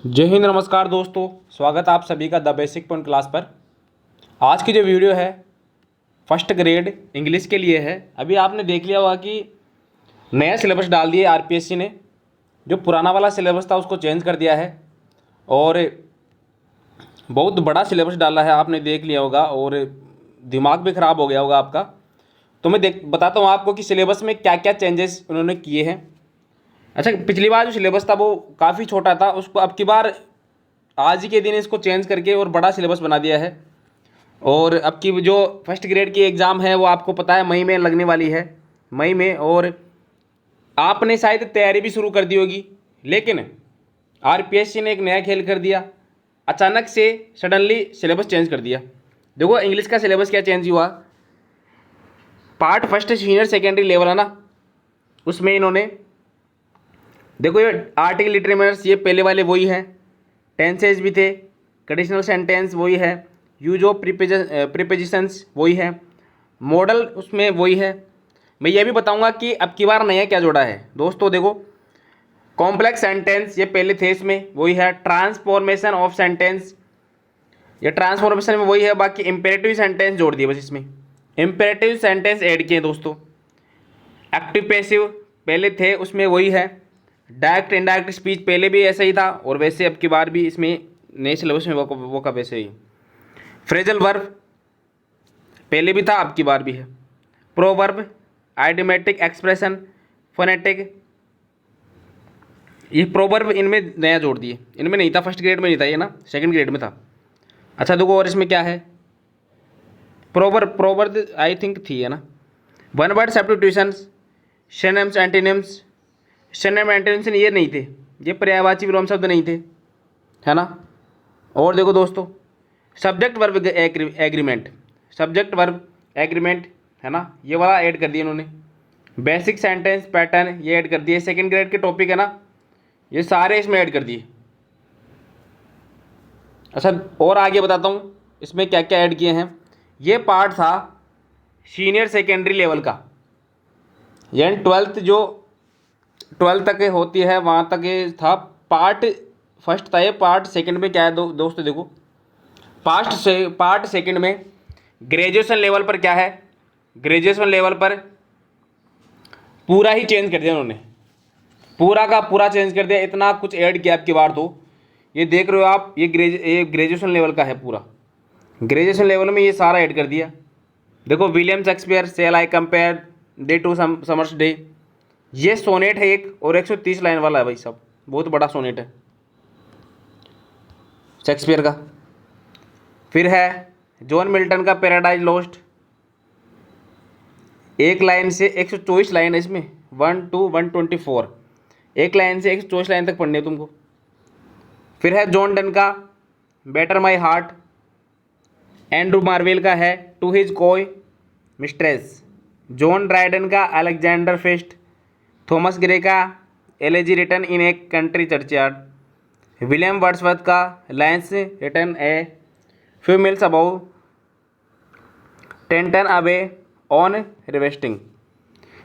जय हिंद, नमस्कार दोस्तों। स्वागत है आप सभी का द बेसिक पॉइंट क्लास पर। आज की जो वीडियो है फर्स्ट ग्रेड इंग्लिश के लिए है। अभी आपने देख लिया होगा कि नया सिलेबस डाल दिया आरपीएससी ने। जो पुराना वाला सिलेबस था उसको चेंज कर दिया है और बहुत बड़ा सिलेबस डाला है, आपने देख लिया होगा और दिमाग भी ख़राब हो गया होगा आपका। तो मैं बताता हूँ आपको कि सिलेबस में क्या क्या चेंजेस उन्होंने किए हैं। अच्छा, पिछली बार जो सिलेबस था वो काफ़ी छोटा था, उसको अब की बार आज ही के दिन इसको चेंज करके और बड़ा सिलेबस बना दिया है। और अब की जो फर्स्ट ग्रेड की एग्ज़ाम है वो आपको पता है मई में लगने वाली है, मई में। और आपने शायद तैयारी भी शुरू कर दी होगी, लेकिन आरपीएससी ने एक नया खेल कर दिया। अचानक से सडनली सिलेबस चेंज कर दिया। देखो इंग्लिश का सिलेबस क्या चेंज हुआ। Part first senior secondary level है ना, उसमें इन्होंने देखो ये आर्टिकल डिटरमिनर्स ये पहले वाले वही हैं, टेंसेज भी थे, कंडीशनल सेंटेंस वही है, यूज ऑफ प्रीपोजिशंस वही है, मॉडल उसमें वही है। मैं ये भी बताऊंगा कि अब की बार नया क्या जोड़ा है दोस्तों। देखो कॉम्प्लेक्स सेंटेंस ये पहले थे, इसमें वही है। ट्रांसफॉर्मेशन ऑफ सेंटेंस ये ट्रांसफॉर्मेशन में वही है। बाकी इम्पेरेटिव सेंटेंस जोड़ दिए बस, इसमें इम्पेरेटिव सेंटेंस ऐड किए दोस्तों। एक्टिव पैसिव पहले थे उसमें वही है। डायरेक्ट इनडायरेक्ट स्पीच पहले भी ऐसा ही था और वैसे अब की बार भी इसमें नए सिलेबस में वो का वैसे ही। फ्रेजल वर्ब पहले भी था अब की बार भी है। प्रोवर्ब, आइडियोमेटिक एक्सप्रेशन, फोनेटिक, ये प्रोवर्ब इनमें नया जोड़ दिए। इनमें नहीं था, फर्स्ट ग्रेड में नहीं था ये ना, सेकंड ग्रेड में था। अच्छा देखो और इसमें क्या है, प्रोवर्ब आई थिंक थी है ना। One word substitutions, synonyms, antonyms. Synonym antonyms ये नहीं थे, ये पर्यायवाची विलोम शब्द नहीं थे, है ना। और देखो दोस्तों subject verb agreement, subject verb agreement है ना, ये वाला ऐड कर दिया इन्होंने। बेसिक सेंटेंस पैटर्न ये ऐड कर दिए, सेकंड ग्रेड के टॉपिक है ना, ये सारे इसमें ऐड कर दिए। अच्छा और आगे बताता हूँ इसमें क्या क्या ऐड किए हैं। ये पार्ट था सीनियर सेकेंडरी लेवल का, यानी ट्वेल्थ जो 12 तक होती है वहाँ तक ये था। पार्ट फर्स्ट था ये। पार्ट सेकंड में क्या है दोस्तों देखो, पार्ट सेकंड में ग्रेजुएशन लेवल पर क्या है। ग्रेजुएशन लेवल पर पूरा ही चेंज कर दिया उन्होंने, पूरा का पूरा चेंज कर दिया। इतना कुछ ऐड किया आपकी बार। तो ये देख रहे हो आप, ये ग्रेजुएशन लेवल का है पूरा। ग्रेजुएशन लेवल में ये सारा ऐड कर दिया। देखो William Shakespeare, shall I compare thee to summer's day, ये सोनेट है एक, और 130 लाइन वाला है भाई साहब, बहुत बड़ा सोनेट है शेक्सपियर का। फिर है जॉन मिल्टन का पैराडाइज लॉस्ट, एक लाइन से 124 लाइन है इसमें, 1 to 124, एक लाइन से 124 लाइन तक पढ़नी है तुमको। फिर है जॉन डन का batter my heart, Andrew Marvell का है to his coy mistress, John Dryden का अलेक्जेंडर फेस्ट, थॉमस ग्रे का elegy written in a country churchyard, William Wordsworth का lines written a few miles above Tintern Abbey on revisiting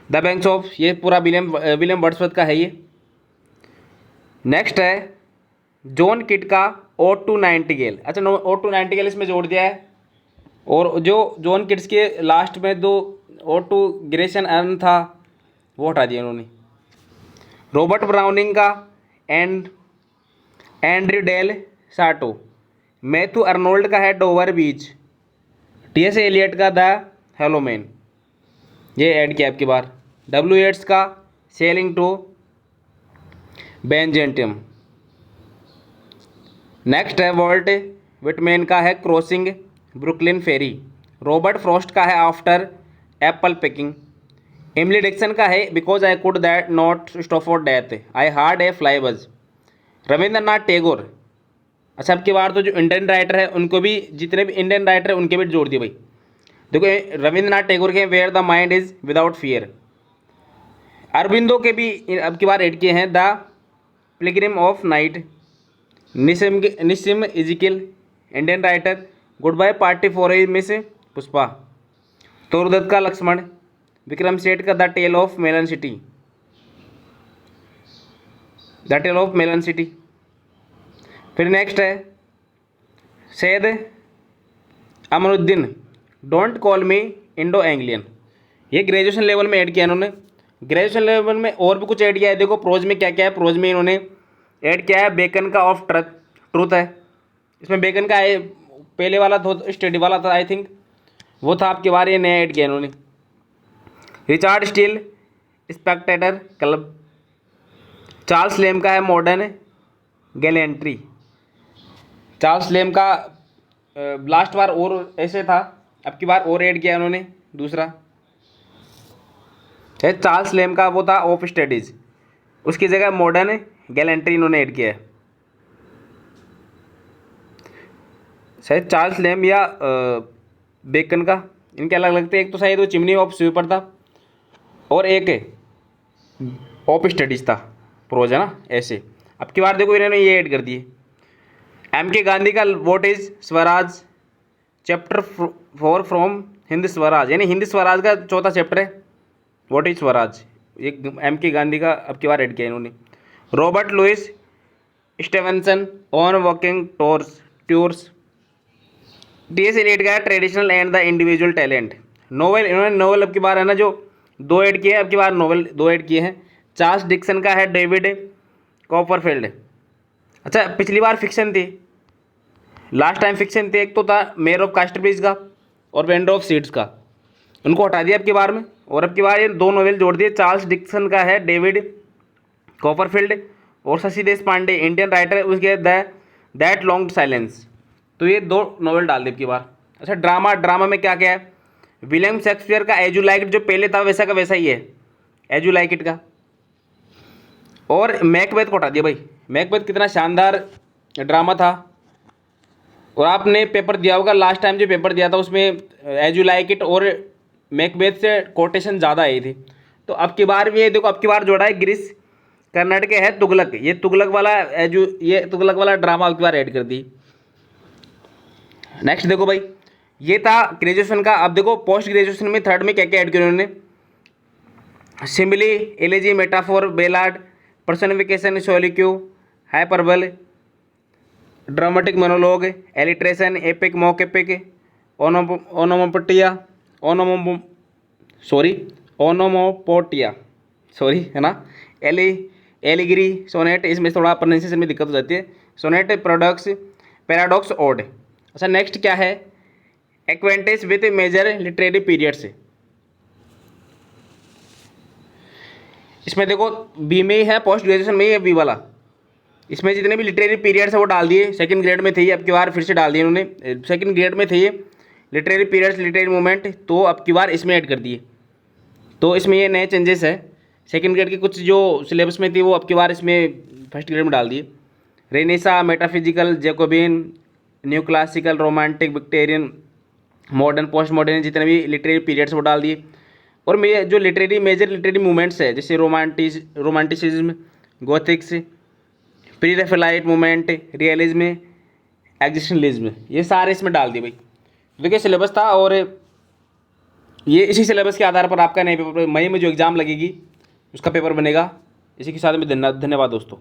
the banks of, ये पूरा William Wordsworth का है ये। Next है John Keats का ओड टू नाइटिंगेल। अच्छा ओड टू नाइटिंगेल इसमें जोड़ दिया है। और जो जॉन किट्स के लास्ट में दो ओड टू ग्रेशन अर्न था वो हटा दिया उन्होंने। रॉबर्ट ब्राउनिंग का Andrea del Sarto, Matthew Arnold का है डोवर बीच, टी.एस. एलियट का द हेलो मैन, ये ऐड किया आपकी बार। डब्ल्यू एट्स का सेलिंग टू बेंजेंटियम। नेक्स्ट है वॉल्ट विटमैन का है crossing Brooklyn Ferry, Robert Frost का है after apple picking, Emily Dickinson का है because I could that not stop for death, I heard a fly buzz, Rabindranath Tagore. अच्छा अब की बार तो जो इंडियन राइटर है उनको भी, जितने भी इंडियन राइटर है उनके भी जोड़ दिए भाई। देखो रविंद्रनाथ टैगोर के where the mind is without fear. Aurobindo के भी अब की बार ऐड किए हैं the pilgrim of night, Nissim Ezekiel Indian writer, goodbye party for a miss Pushpa, Toru Dutt का लक्ष्मण, विक्रम सेठ का the tale of melon city, the tale of melon city. फिर नेक्स्ट है Syed Amruddin, don't call me Indo Anglian, ये ग्रेजुएशन लेवल में add किया इन्होंने। Graduation level में और भी कुछ ऐड किया है, देखो प्रोज में क्या क्या है। प्रोज में इन्होंने ऐड किया है बेकन का ऑफ ट्रूथ है, इसमें बेकन का है, पहले वाला तो स्टडी वाला था आई थिंक, वो था, आपके बार ये नया ऐड किया इन्होंने। Richard Steele Spectator club, Charles Lamb का है मॉडर्न गैलेंट्री। चार्ल्स लेम का लास्ट बार और ऐसे था, अब की बार और ऐड किया उन्होंने दूसरा है। चार्ल्स लेम का वो था ऑफ स्टडीज़, उसकी जगह मॉडर्न गैलेंट्री इन्होंने ऐड किया है। शायद चार्ल्स लेम या बेकन का, इनके अलग लगते हैं, एक तो शायद वो चिमनी ऑफ स्वीपर था और एक ऑफ स्टडीज़ था, प्रोज है ना ऐसे। अब की बार देखो इन्होंने ये ऐड कर दिए। एम के गांधी का what is Swaraj, chapter 4 from Hind Swaraj, यानी हिंद स्वराज का चौथा चैप्टर है व्हाट इज स्वराज, ये एम के गांधी का अब की बार ऐड किया इन्होंने। Robert Louis Stevenson on walking tours, T S. Eliot का traditional and the individual talent. Novel, इन्होंने नोवेल अब की बार है ना जो 2 ऐड किए हैं, अब की बार नोवेल 2 ऐड किए हैं। चार्ल्स डिक्सन का है डेविड कॉपरफील्ड, अच्छा पिछली बार फिक्शन थी, लास्ट टाइम फिक्शन थी, एक तो था मेयर ऑफ कास्टरब्रिज का और वेंडर ऑफ सीड्स का, उनको हटा दिया अब की बार में, और अब की बार ये 2 नोवेल जोड़ दिए। चार्ल्स डिक्सन का है डेविड कॉपरफील्ड और शशि देश पांडे इंडियन राइटर, उसके दैट लॉन्ग साइलेंस, तो ये 2 नोवेल डाल दी अब की बार। अच्छा ड्रामा में क्या क्या है, विलियम शेक्सपियर का एज यू लाइक इट, जो पहले था वैसा का वैसा ही है एज यू लाइक इट का, और मैकबेथ को हटा दिया भाई। मैकबेथ कितना शानदार ड्रामा था, और आपने पेपर दिया होगा लास्ट टाइम जो पेपर दिया था उसमें एज यू लाइक इट और मैकबेथ से कोटेशन ज़्यादा आई थी। तो अब की बार भी ये देखो अब की बार जोड़ा है गिरीश कर्नाड के है तुगलक, ये तुगलक वाला ये तुगलक वाला ड्रामा अब की बार ऐड कर दी। नेक्स्ट देखो भाई, ये था ग्रेजुएशन का। अब देखो पोस्ट ग्रेजुएशन में थर्ड में क्या क्या ऐड किया उन्होंने, simile, elegy, metaphor, ballad, personification, soliloquy, hyperbole, dramatic monologue, alliteration, epic, mock epic, ओनोमोपोटिया सॉरी है ना, एलिगिरी, सोनेट, इसमें थोड़ा प्रोनाउंसिएशन में दिक्कत हो जाती है, सोनेट, पैराडॉक्स, ओड। अच्छा नेक्स्ट क्या है, एक्वेंटेज विथ मेजर लिटरेरी पीरियड्स, इसमें देखो बी में ही है, पोस्ट ग्रेजुएशन में ही है बी वाला, इसमें जितने भी लिटरेरी पीरियड्स है वो डाल दिए। सेकंड ग्रेड में थे ये, अब की बार फिर से डाल दिए उन्होंने, सेकंड ग्रेड में थे ये लिटरेरी पीरियड्स, लिटरेरी मूवमेंट, तो अब की बार इसमें ऐड कर दिए। तो इसमें ये नए चेंजेस है, सेकंड ग्रेड की कुछ जो सिलेबस में थी वो अब की बार इसमें फर्स्ट ग्रेड में डाल दिए। Renaissance, metaphysical, Jacobian, new classical, romantic, Victorian, modern, post modern, जितने भी लिटरेरी पीरियड्स वो डाल दिए। और जो मेजर लिटरेरी मूवमेंट्स है जैसे romanticism, gothics, pre Raphaelite movement, realism, existentialism, ये सारे इसमें डाल दिए भाई। देखिए सिलेबस था, और ये इसी सिलेबस के आधार पर आपका नए पेपर मई में जो एग्ज़ाम लगेगी उसका पेपर बनेगा। इसी के साथ में धन्यवाद दोस्तों।